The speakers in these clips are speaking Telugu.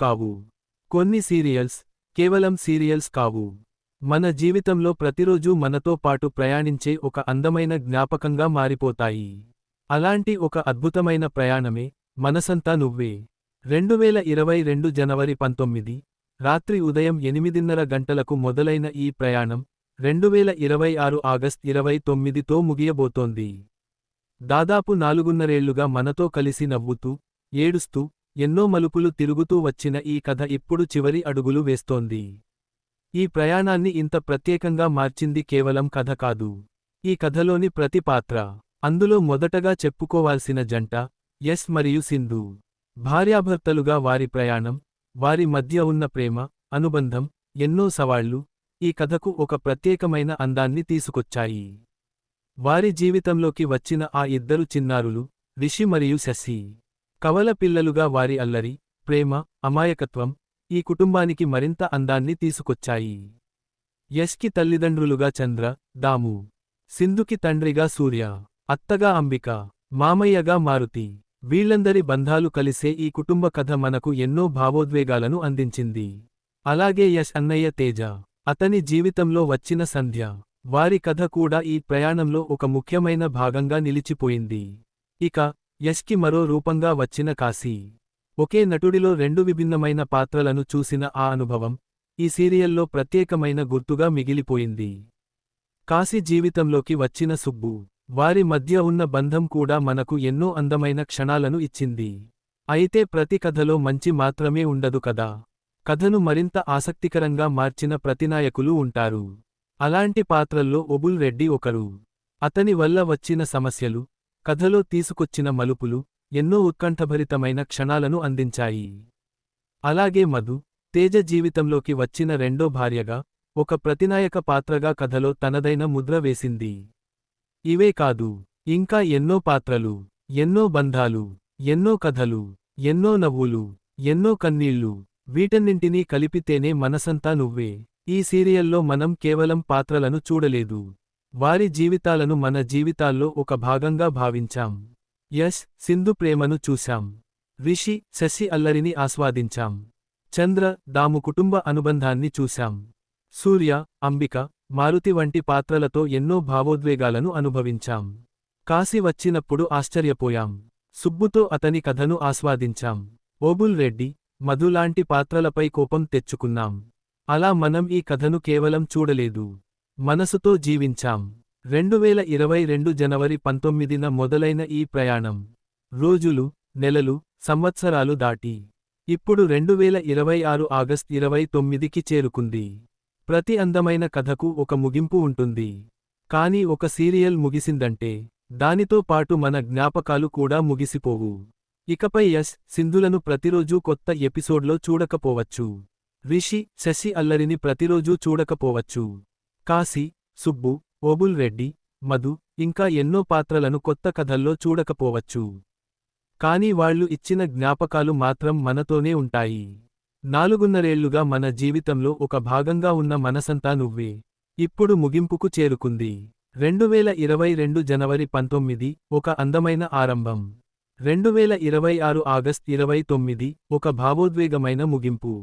కావు. కొన్ని సీరియల్స్ కేవలం సీరియల్స్ కావు. మన జీవితంలో ప్రతిరోజూ మనతో పాటు ప్రయాణించే ఒక అందమైన జ్ఞాపకంగా మారిపోతాయి. అలాంటి ఒక అద్భుతమైన ప్రయాణమే మనసంతా నువ్వే. 2022 జనవరి 19 రాత్రి ఉదయం 8:30 గంటలకు మొదలైన ఈ ప్రయాణం 2026 ఆగస్ట్ 29తో ముగియబోతోంది. దాదాపు 4.5 మనతో కలిసి నవ్వుతూ, ఏడుస్తూ, ఎన్నో మలుపులు తిరుగుతూ వచ్చిన ఈ కథ ఇప్పుడు చివరి అడుగులు వేస్తోంది. ఈ ప్రయాణాన్ని ఇంత ప్రత్యేకంగా మార్చింది కేవలం కథ కాదు. ఈ కథలోని ప్రతి పాత్ర. అందులో మొదటగా చెప్పుకోవాల్సిన జంట యశ్ మరియు సింధు. భార్యాభర్తలుగా వారి ప్రయాణం, వారి మధ్య ఉన్న ప్రేమ, అనుబంధం, ఎన్నో సవాళ్లు ఈ కథకు ఒక ప్రత్యేకమైన అందాన్ని తీసుకొచ్చాయి. వారి జీవితంలోకి వచ్చిన ఆ ఇద్దరు చిన్నారులు, రిషి మరియు శశి. కవల పిల్లలుగా వారి అల్లరి, ప్రేమ, అమాయకత్వం ఈ కుటుంబానికి మరింత అందాన్ని తీసుకొచ్చాయి. యశ్కి తల్లిదండ్రులుగా చంద్ర, దాము. సింధుకి తండ్రిగా సూర్య, అత్తగా అంబిక, మామయ్యగా మారుతి. వీళ్లందరి బంధాలు కలిసే ఈ కుటుంబ కథ మనకు ఎన్నో భావోద్వేగాలను అందించింది. అలాగే యశ్ అన్నయ్య తేజ, అతని జీవితంలో వచ్చిన సంధ్య. వారి కథ కూడా ఈ ప్రయాణంలో ఒక ముఖ్యమైన భాగంగా నిలిచిపోయింది. ఇక యశ్కి మరో రూపంగా వచ్చిన కాశీ. ఒకే నటుడిలో రెండు విభిన్నమైన పాత్రలను చూసిన ఆ అనుభవం ఈ సీరియల్లో ప్రత్యేకమైన గుర్తుగా మిగిలిపోయింది. కాశీ జీవితంలోకి వచ్చిన సుబ్బు. వారి మధ్య ఉన్న బంధం కూడా మనకు ఎన్నో అందమైన క్షణాలను ఇచ్చింది. అయితే ప్రతి కథలో మంచి మాత్రమే ఉండదు కదా. కథను మరింత ఆసక్తికరంగా మార్చిన ప్రతినాయకులు ఉంటారు. అలాంటి పాత్రల్లో ఒబుల్ రెడ్డి ఒకరు. అతని వల్ల వచ్చిన సమస్యలు, కథలో తీసుకొచ్చిన మలుపులు ఎన్నో ఉత్కంఠభరితమైన క్షణాలను అందించాయి. అలాగే మధు, తేజ జీవితంలోకి వచ్చిన రెండో భార్యగా, ఒక ప్రతినాయక పాత్రగా కథలో తనదైన ముద్ర వేసింది. ఇవే కాదు, ఇంకా ఎన్నో పాత్రలు, ఎన్నో బంధాలు, ఎన్నో కథలు, ఎన్నో నవ్వులు, ఎన్నో కన్నీళ్లు. వీటన్నింటినీ కలిపితేనే మనసంతా నువ్వే. ఈ సీరియల్లో మనం కేవలం పాత్రలను చూడలేదు, వారి జీవితాలను మన జీవితాల్లో ఒక భాగంగా భావించాం. యశ్, సింధు ప్రేమను చూశాం. రిషి, శశి అల్లరిని ఆస్వాదించాం. చంద్ర, దాము కుటుంబ అనుబంధాన్ని చూశాం. సూర్య, అంబిక, మారుతి వంటి పాత్రలతో ఎన్నో భావోద్వేగాలను అనుభవించాం. కాశీ వచ్చినప్పుడు ఆశ్చర్యపోయాం. సుబ్బుతో అతని కథను ఆస్వాదించాం. ఓబుల్ రెడ్డి, మధు లాంటి పాత్రలపై కోపం తెచ్చుకున్నాం. అలా మనం ఈ కథను కేవలం చూడలేదు, మనసుతో జీవించాం. 2022 జనవరి 19న మొదలైన ఈ ప్రయాణం రోజులు, నెలలు, సంవత్సరాలు దాటి ఇప్పుడు 2026 ఆగస్ట్ 29కి చేరుకుంది. ప్రతి అందమైన కథకు ఒక ముగింపు ఉంటుంది. కానీ ఒక సీరియల్ ముగిసిందంటే దానితో పాటు మన జ్ఞాపకాలు కూడా ముగిసిపోవు. ఇకపై యశ్, సింధులను ప్రతిరోజూ కొత్త ఎపిసోడ్లో చూడకపోవచ్చు. రిషి, శశి అల్లరిని ప్రతిరోజూ చూడకపోవచ్చు. కాశీ, సుబ్బు, ఓబుల్ రెడ్డి, మధు, ఇంకా ఎన్నో పాత్రలను కొత్త కథల్లో చూడకపోవచ్చు. కానీ వాళ్ళు ఇచ్చిన జ్ఞాపకాలు మాత్రం మనతోనే ఉంటాయి. 4.5 మన జీవితంలో ఒక భాగంగా ఉన్న మనసంతా నువ్వే ఇప్పుడు ముగింపుకు చేరుకుంది. 2022 జనవరి 19 ఒక అందమైన ఆరంభం. 2026 ఆగస్ట్ 29 ఒక భావోద్వేగమైన ముగింపు.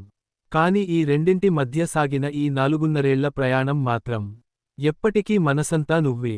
కానీ ఈ రెండింటి మధ్య సాగిన ఈ 4.5 ప్రయాణం మాత్రం ఎప్పటికీ మనసంతా నువ్వే.